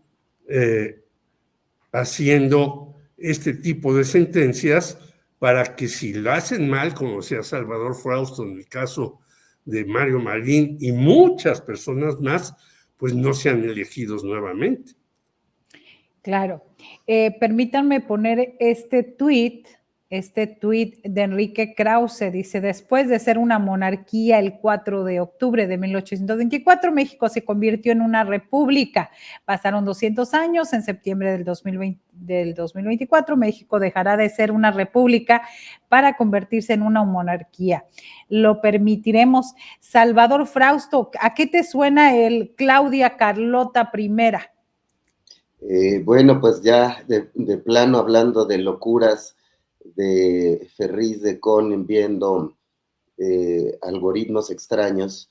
haciendo este tipo de sentencias para que si lo hacen mal, como decía Salvador Frausto en el caso de Mario Marín y muchas personas más, pues no sean elegidos nuevamente. Claro. Permítanme poner este tuit de Enrique Krause. Dice, después de ser una monarquía el 4 de octubre de 1824, México se convirtió en una república. Pasaron 200 años, en septiembre del 2024, México dejará de ser una república para convertirse en una monarquía. Lo permitiremos. Salvador Frausto, ¿a qué te suena el Claudia Carlota I? Bueno, pues ya de plano, hablando de locuras de Ferriz de Con viendo algoritmos extraños,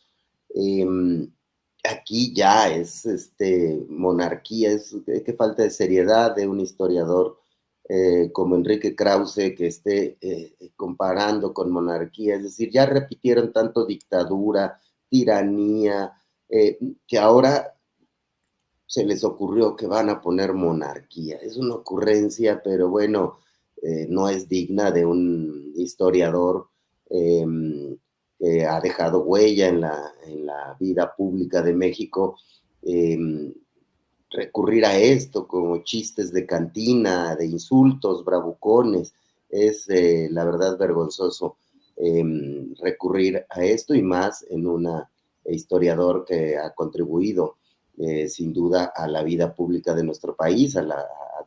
aquí ya es monarquía, es que falta de seriedad de un historiador como Enrique Krause que esté comparando con monarquía, es decir, ya repitieron tanto dictadura, tiranía, que ahora se les ocurrió que van a poner monarquía. Es una ocurrencia, pero bueno, no es digna de un historiador que ha dejado huella en la vida pública de México. Recurrir a esto como chistes de cantina, de insultos, bravucones, es la verdad vergonzoso recurrir a esto, y más en un historiador que ha contribuido sin duda a la vida pública de nuestro país, a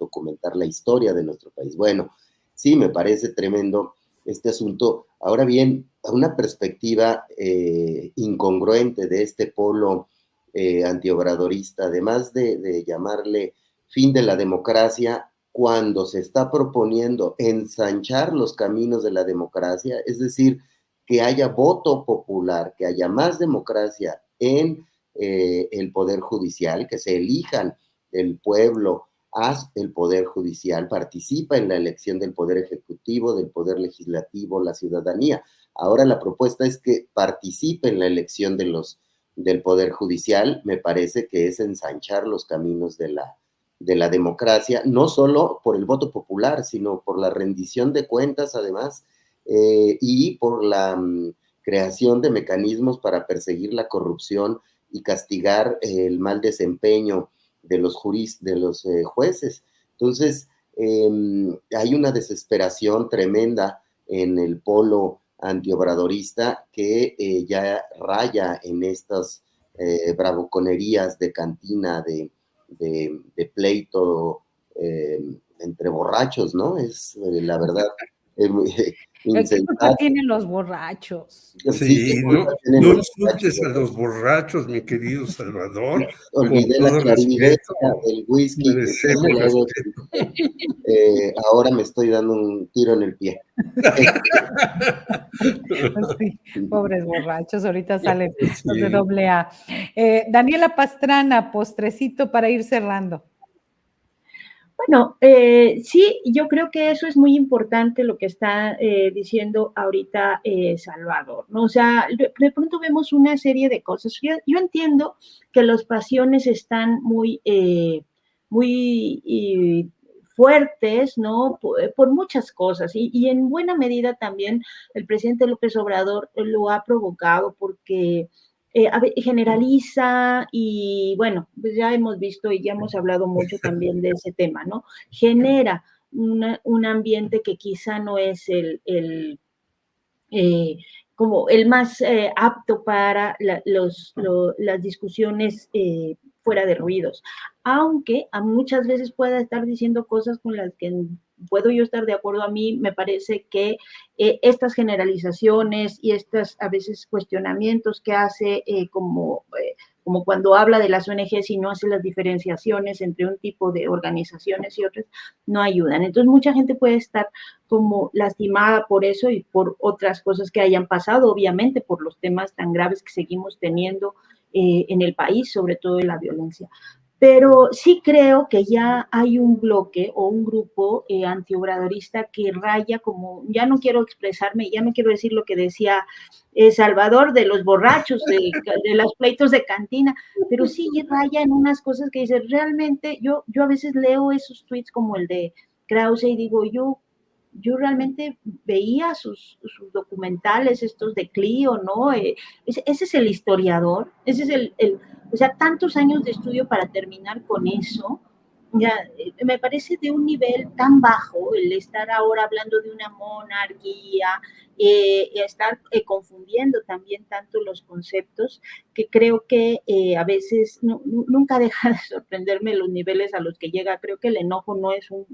documentar la historia de nuestro país. Bueno, sí, me parece tremendo este asunto. Ahora bien, a una perspectiva incongruente de este polo antiobradorista, además de llamarle fin de la democracia, cuando se está proponiendo ensanchar los caminos de la democracia, es decir, que haya voto popular, que haya más democracia en el Poder Judicial, que se elijan el pueblo a el Poder Judicial, participa en la elección del Poder Ejecutivo, del Poder Legislativo, la ciudadanía. Ahora la propuesta es que participe en la elección del Poder Judicial. Me parece que es ensanchar los caminos de la democracia, no solo por el voto popular, sino por la rendición de cuentas, además, y por la creación de mecanismos para perseguir la corrupción y castigar el mal desempeño de los jueces. Entonces, hay una desesperación tremenda en el polo antiobradorista que ya raya en estas bravuconerías de cantina, de pleito entre borrachos, ¿no? Es la verdad ¿Qué culpa insensato. tienen los borrachos? Sí, Sí, qué no, culpa tienen no los insultes a borrachos. los borrachos, mi querido Salvador, con Olvidé la todo clarividencia respeto, del whisky que se ha merecemos colado. respeto. Ahora me estoy dando un tiro en el pie. Sí, pobres borrachos, ahorita salen los de Sí. doble A. Daniela Pastrana, postrecito para ir cerrando. Bueno, sí, yo creo que eso es muy importante lo que está diciendo ahorita Salvador, ¿no? O sea, de pronto vemos una serie de cosas. Yo entiendo que las pasiones están muy fuertes, ¿no? Por muchas cosas y en buena medida también el presidente López Obrador lo ha provocado porque generaliza y bueno, pues ya hemos visto y ya hemos hablado mucho también de ese tema, ¿no? Genera un ambiente que quizá no es eh, como el más apto para las discusiones fuera de ruidos, aunque a muchas veces pueda estar diciendo cosas con las que puedo yo estar de acuerdo. A mí me parece que estas generalizaciones y estos a veces cuestionamientos que hace como cuando habla de las ONGs y no hace las diferenciaciones entre un tipo de organizaciones y otras, no ayudan. Entonces mucha gente puede estar como lastimada por eso y por otras cosas que hayan pasado, obviamente por los temas tan graves que seguimos teniendo en el país, sobre todo en la violencia. Pero sí creo que ya hay un bloque o un grupo antiobradorista que raya como, ya no quiero expresarme, ya no quiero decir lo que decía Salvador de los borrachos, de los pleitos de cantina, pero sí raya en unas cosas que dice, realmente yo a veces leo esos tweets como el de Krause y digo, yo realmente veía sus documentales, estos de Clio, ¿no? Ese es el historiador, ese es o sea, tantos años de estudio para terminar con eso. Ya, me parece de un nivel tan bajo el estar ahora hablando de una monarquía, estar confundiendo también tanto los conceptos, que creo que a veces nunca deja de sorprenderme los niveles a los que llega. Creo que el enojo no es un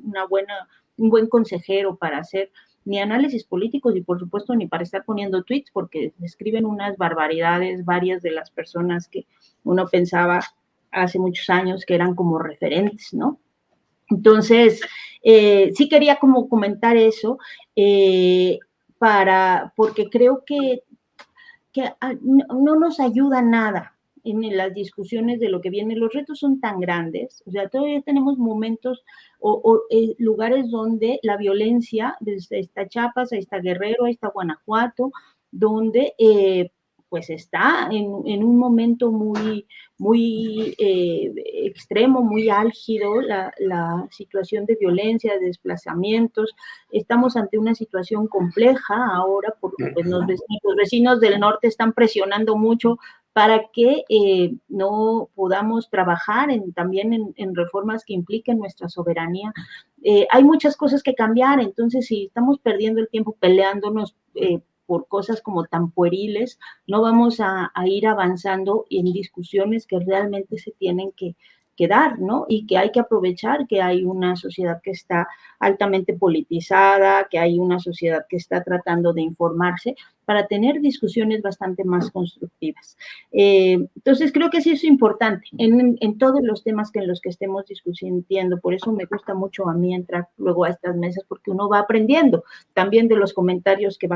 buen consejero para hacer ni análisis políticos y por supuesto ni para estar poniendo tweets, porque escriben unas barbaridades varias de las personas que uno pensaba hace muchos años que eran como referentes, ¿no? Entonces, sí quería como comentar eso, porque creo que no nos ayuda nada en las discusiones de lo que viene. Los retos son tan grandes, o sea, todavía tenemos momentos o lugares donde la violencia, desde esta Chiapas, a esta Guerrero, a esta Guanajuato, donde pues está en un momento muy extremo, muy álgido, la situación de violencia, de desplazamientos. Estamos ante una situación compleja ahora porque pues, los vecinos del norte están presionando mucho para que no podamos trabajar también en reformas que impliquen nuestra soberanía. Hay muchas cosas que cambiar, entonces si estamos perdiendo el tiempo peleándonos por cosas como tan pueriles, no vamos a ir avanzando en discusiones que realmente se tienen que dar, ¿no? Y que hay que aprovechar que hay una sociedad que está altamente politizada, que hay una sociedad que está tratando de informarse para tener discusiones bastante más constructivas. Entonces, creo que sí es importante en todos los temas en los que estemos discutiendo. Por eso me gusta mucho a mí entrar luego a estas mesas, porque uno va aprendiendo también de los comentarios que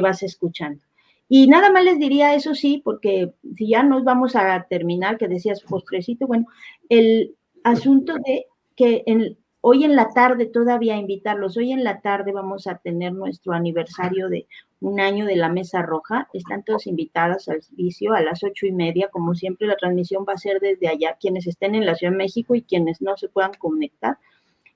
vas escuchando. Y nada más les diría eso sí, porque si ya nos vamos a terminar, que decías postrecito, bueno, el asunto de que hoy en la tarde, todavía invitarlos, hoy en la tarde vamos a tener nuestro aniversario de 1 año de la Mesa Roja. Están todas invitadas al servicio a las 8:30. Como siempre, la transmisión va a ser desde allá, quienes estén en la Ciudad de México y quienes no se puedan conectar.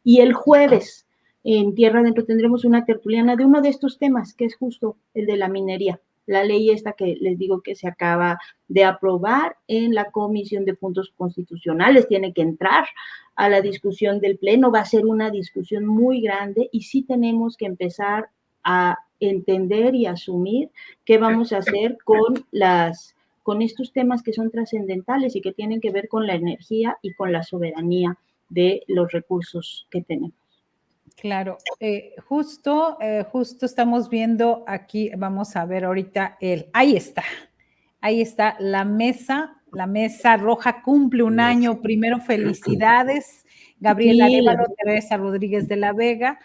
Y el jueves, en Tierra Adentro, tendremos una tertuliana de uno de estos temas, que es justo el de la minería. La ley esta que les digo que se acaba de aprobar en la Comisión de Puntos Constitucionales tiene que entrar a la discusión del Pleno. Va a ser una discusión muy grande y sí tenemos que empezar a entender y asumir qué vamos a hacer con estos temas que son trascendentales y que tienen que ver con la energía y con la soberanía de los recursos que tenemos. Claro, justo estamos viendo aquí, vamos a ver ahorita ahí está la mesa roja cumple un año. Primero, felicidades, Gabriela Sí, Arévalo, Teresa Rodríguez de la Vega,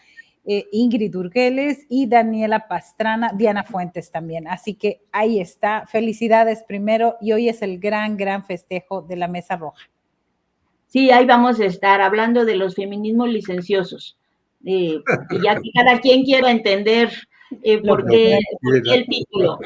Ingrid Urgeles y Daniela Pastrana, Diana Fuentes también. Así que ahí está, felicidades primero, y hoy es el gran festejo de la mesa roja. sí, ahí vamos a estar hablando de los feminismos licenciosos. Y ya que cada quien quiera entender Lo por que qué Quiera. el título.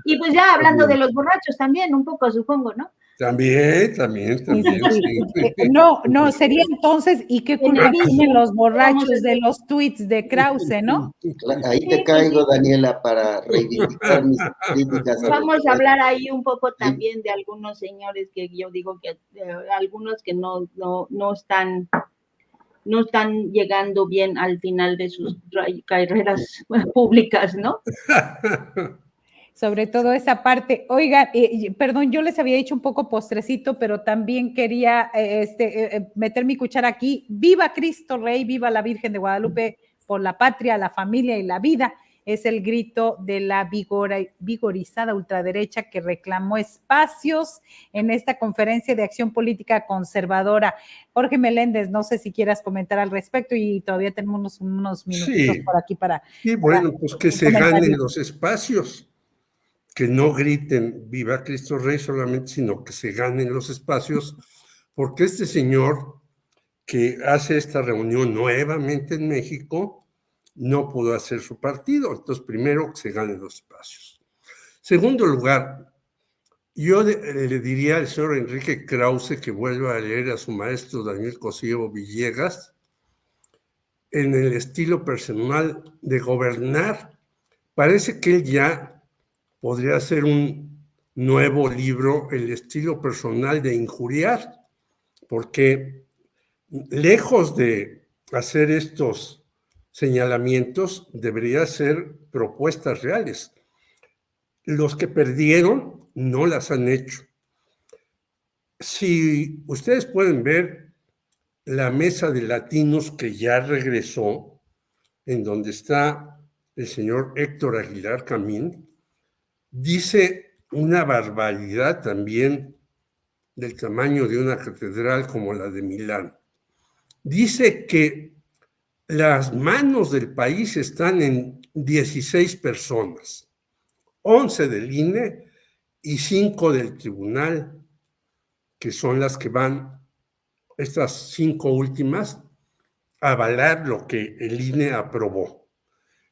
Y pues ya hablando de los borrachos también, un poco, supongo, ¿no? También, Sí. sí. No, sería entonces, ¿y qué culpa tienen los borrachos de los tweets de Krause, no? Ahí te Sí, caigo, Daniela, para reivindicar mis críticas a los vamos a borrachos. hablar ahí un poco Sí. también de algunos señores que yo digo que algunos que no están llegando bien al final de sus carreras públicas, ¿no? Sobre todo esa parte. Oiga, perdón, yo les había dicho un poco postrecito, pero también quería meter mi cuchara aquí. Viva Cristo Rey, viva la Virgen de Guadalupe, por la patria, la familia y la vida. Es el grito de la vigorizada ultraderecha que reclamó espacios en esta conferencia de acción política conservadora. Jorge Meléndez, no sé si quieras comentar al respecto, y todavía tenemos unos minutitos Sí, por aquí para y bueno, pues que se comentario. ganen los espacios, que no griten Viva Cristo Rey solamente, sino que se ganen los espacios, porque este señor que hace esta reunión nuevamente en México no pudo hacer su partido. Entonces, primero, que se ganen los espacios. Segundo lugar, yo le diría al señor Enrique Krause que vuelva a leer a su maestro Daniel Cosío Villegas en el estilo personal de gobernar. Parece que él ya podría hacer un nuevo libro, el estilo personal de injuriar, porque lejos de hacer estos señalamientos, debería ser propuestas reales. Los que perdieron no las han hecho. Si ustedes pueden ver la mesa de latinos que ya regresó, en donde está el señor Héctor Aguilar Camín, dice una barbaridad también del tamaño de una catedral como la de Milán. Dice que las manos del país están en 16 personas, 11 del INE y 5 del tribunal, que son las que van, estas 5 últimas, a avalar lo que el INE aprobó.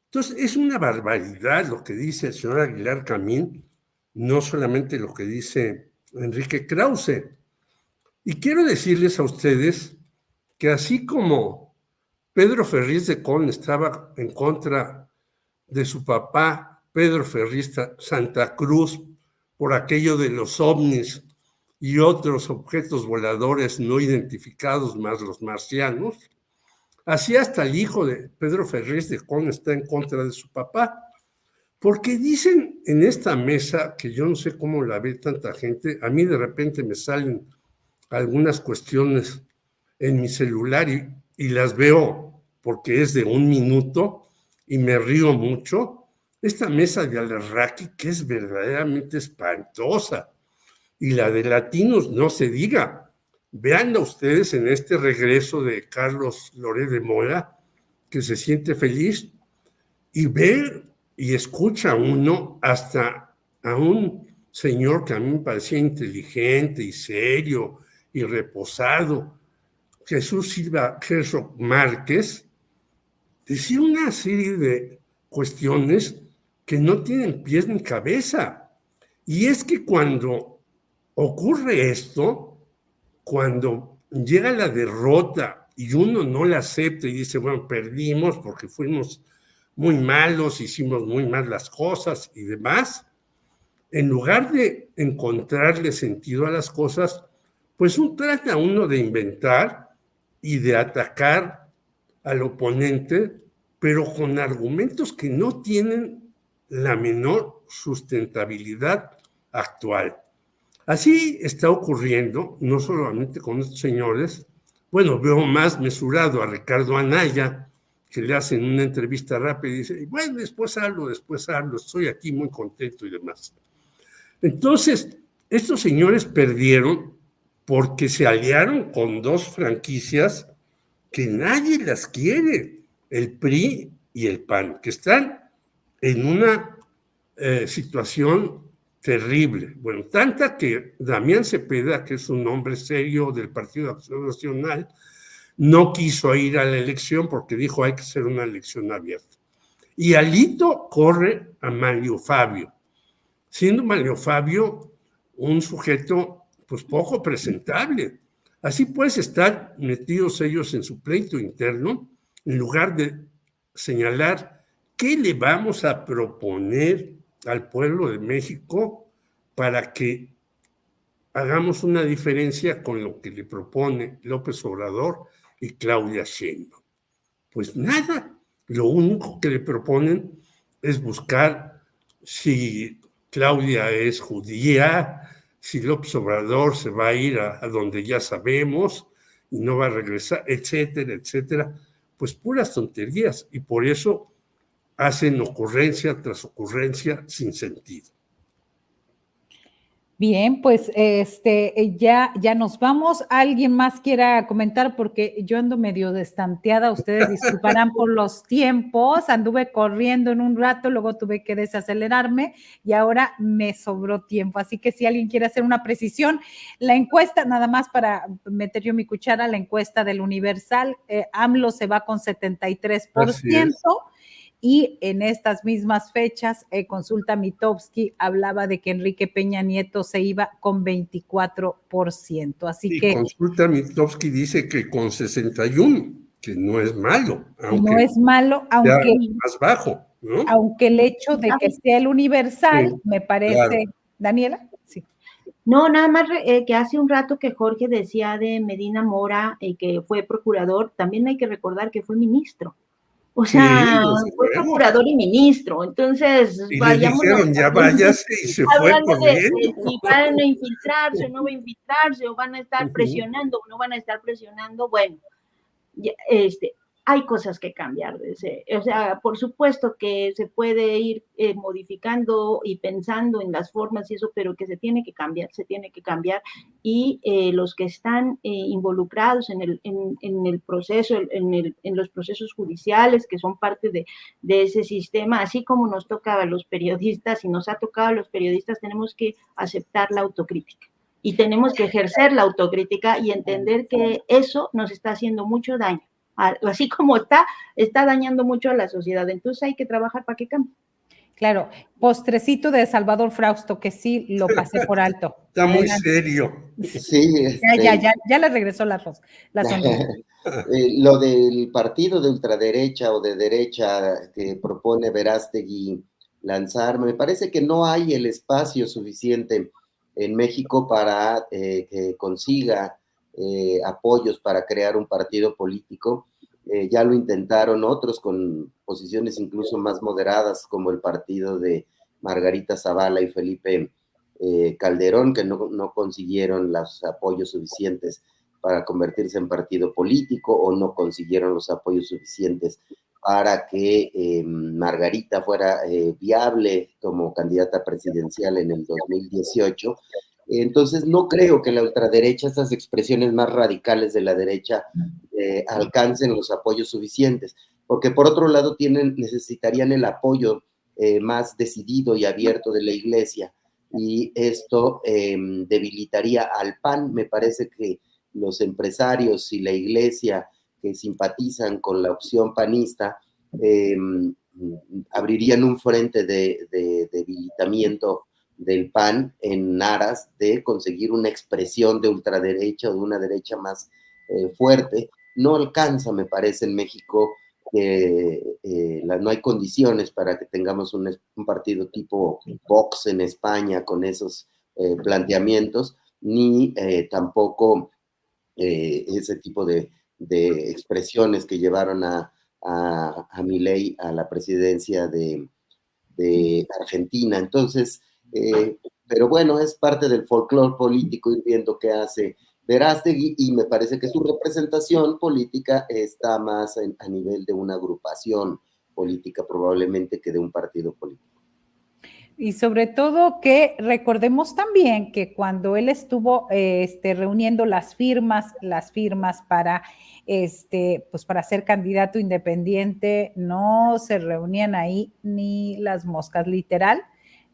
Entonces, es una barbaridad lo que dice el señor Aguilar Camín, no solamente lo que dice Enrique Krause. Y quiero decirles a ustedes que así como Pedro Ferriz de Con estaba en contra de su papá, Pedro Ferriz Santa Cruz, por aquello de los ovnis y otros objetos voladores no identificados, más los marcianos, así hasta el hijo de Pedro Ferriz de Con está en contra de su papá, porque dicen en esta mesa, que yo no sé cómo la ve tanta gente, a mí de repente me salen algunas cuestiones en mi celular y las veo porque es de 1 minuto y me río mucho. Esta mesa de Alarraqui, que es verdaderamente espantosa, y la de latinos no se diga. Veanla ustedes en este regreso de Carlos Loret de Mola, que se siente feliz, y ve y escucha uno hasta a un señor que a mí me parecía inteligente y serio y reposado, Jesús Silva Herzog Márquez, decía una serie de cuestiones que no tienen pies ni cabeza. Y es que cuando ocurre esto, cuando llega la derrota y uno no la acepta y dice, bueno, perdimos porque fuimos muy malos, hicimos muy mal las cosas y demás, en lugar de encontrarle sentido a las cosas, pues trata uno de inventar y de atacar al oponente, pero con argumentos que no tienen la menor sustentabilidad actual. Así está ocurriendo, no solamente con estos señores, Bueno, veo más mesurado a Ricardo Anaya, que le hacen una entrevista rápida y dice, bueno, después hablo, estoy aquí muy contento y demás. Entonces, estos señores perdieron porque se aliaron con dos franquicias que nadie las quiere, el PRI y el PAN, que están en una situación terrible. Bueno, tanta que Damián Cepeda, que es un hombre serio del Partido de Acción Nacional, no quiso ir a la elección porque dijo hay que hacer una elección abierta. Y Alito corre a Manlio Fabio, siendo Manlio Fabio un sujeto pues poco presentable. Así pues estar metidos ellos en su pleito interno, en lugar de señalar qué le vamos a proponer al pueblo de México para que hagamos una diferencia con lo que le propone López Obrador y Claudia Sheinbaum. Pues nada, lo único que le proponen es buscar si Claudia es judía, si López Obrador se va a ir a donde ya sabemos y no va a regresar, etcétera, etcétera. Pues puras tonterías, y por eso hacen ocurrencia tras ocurrencia sin sentido. Bien, pues ya nos vamos. ¿Alguien más quiera comentar? Porque yo ando medio destanteada, ustedes disculparán por los tiempos, anduve corriendo en un rato, luego tuve que desacelerarme y ahora me sobró tiempo. Así que si alguien quiere hacer una precisión, la encuesta, nada más para meter yo mi cuchara, la encuesta del Universal, AMLO se va con 73%. Y en estas mismas fechas, Consulta Mitofsky hablaba de que Enrique Peña Nieto se iba con 24%. Así que Consulta Mitofsky dice que con 61, que no es malo. No es malo, aunque más bajo, ¿no? Aunque el hecho de que sea el Universal, sí, me parece, claro. Daniela, sí. No, nada más que hace un rato que Jorge decía de Medina Mora, que fue procurador, también hay que recordar que fue ministro. O sea, fue procurador y ministro, entonces y le dijeron, ya váyase, y se fue corriendo. Si van a infiltrarse o no va a infiltrarse, o van a estar presionando o no van a estar presionando, bueno, hay cosas que cambiar. O sea, por supuesto que se puede ir modificando y pensando en las formas y eso, pero que se tiene que cambiar, y los que están involucrados en el proceso, en los procesos judiciales, que son parte de ese sistema, así como nos toca a los periodistas y nos ha tocado a los periodistas, tenemos que aceptar la autocrítica. Y tenemos que ejercer la autocrítica y entender que eso nos está haciendo mucho daño. Así como está dañando mucho a la sociedad. Entonces hay que trabajar para que cambie. Claro, postrecito de Salvador Frausto, que sí lo pasé por alto. Está muy serio. Sí. Ya le regresó la sonrisa. Lo del partido de ultraderecha o de derecha que propone Verástegui lanzar, me parece que no hay el espacio suficiente en México para que consiga apoyos para crear un partido político. Ya lo intentaron otros con posiciones incluso más moderadas, como el partido de Margarita Zavala y Felipe Calderón, que no consiguieron los apoyos suficientes para convertirse en partido político, o no consiguieron los apoyos suficientes para que Margarita fuera viable como candidata presidencial en el 2018. Entonces no creo que la ultraderecha, estas expresiones más radicales de la derecha, alcancen los apoyos suficientes, porque por otro lado necesitarían el apoyo más decidido y abierto de la Iglesia, y esto debilitaría al PAN. Me parece que los empresarios y la Iglesia que simpatizan con la opción panista abrirían un frente de debilitamiento del PAN en aras de conseguir una expresión de ultraderecha o de una derecha más fuerte. No alcanza, me parece, en México, no hay condiciones para que tengamos un partido tipo Vox en España con esos planteamientos, ni tampoco ese tipo de expresiones que llevaron a Milei a la presidencia de Argentina. Entonces, pero bueno, es parte del folclore político ir viendo qué hace Verástegui, y me parece que su representación política está más a nivel de una agrupación política probablemente que de un partido político. Y sobre todo que recordemos también que cuando él estuvo reuniendo las firmas para pues para ser candidato independiente, no se reunían ahí ni las moscas, literal.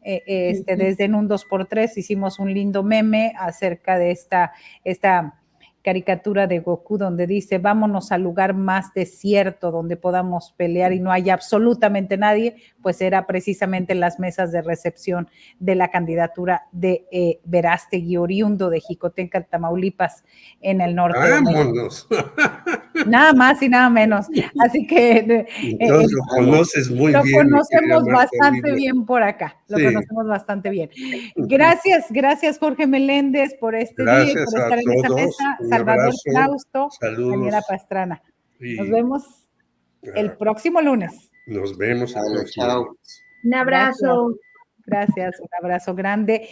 Desde en un 2x3 hicimos un lindo meme acerca de esta caricatura de Goku donde dice vámonos al lugar más desierto donde podamos pelear y no haya absolutamente nadie, pues era precisamente las mesas de recepción de la candidatura de Verástegui, oriundo de Jicotenca, Tamaulipas, en el norte de ¡Vámonos! Nada más y nada menos. Así que entonces lo conoces muy bien. Lo conocemos bastante bien por acá. Lo Sí. conocemos bastante bien. Gracias, Jorge Meléndez, por este día y por estar en esa mesa. Salvador Frausto, Daniela Pastrana. Nos vemos el próximo lunes. Nos vemos el próximo chao. lunes. Un abrazo. Gracias, un abrazo grande.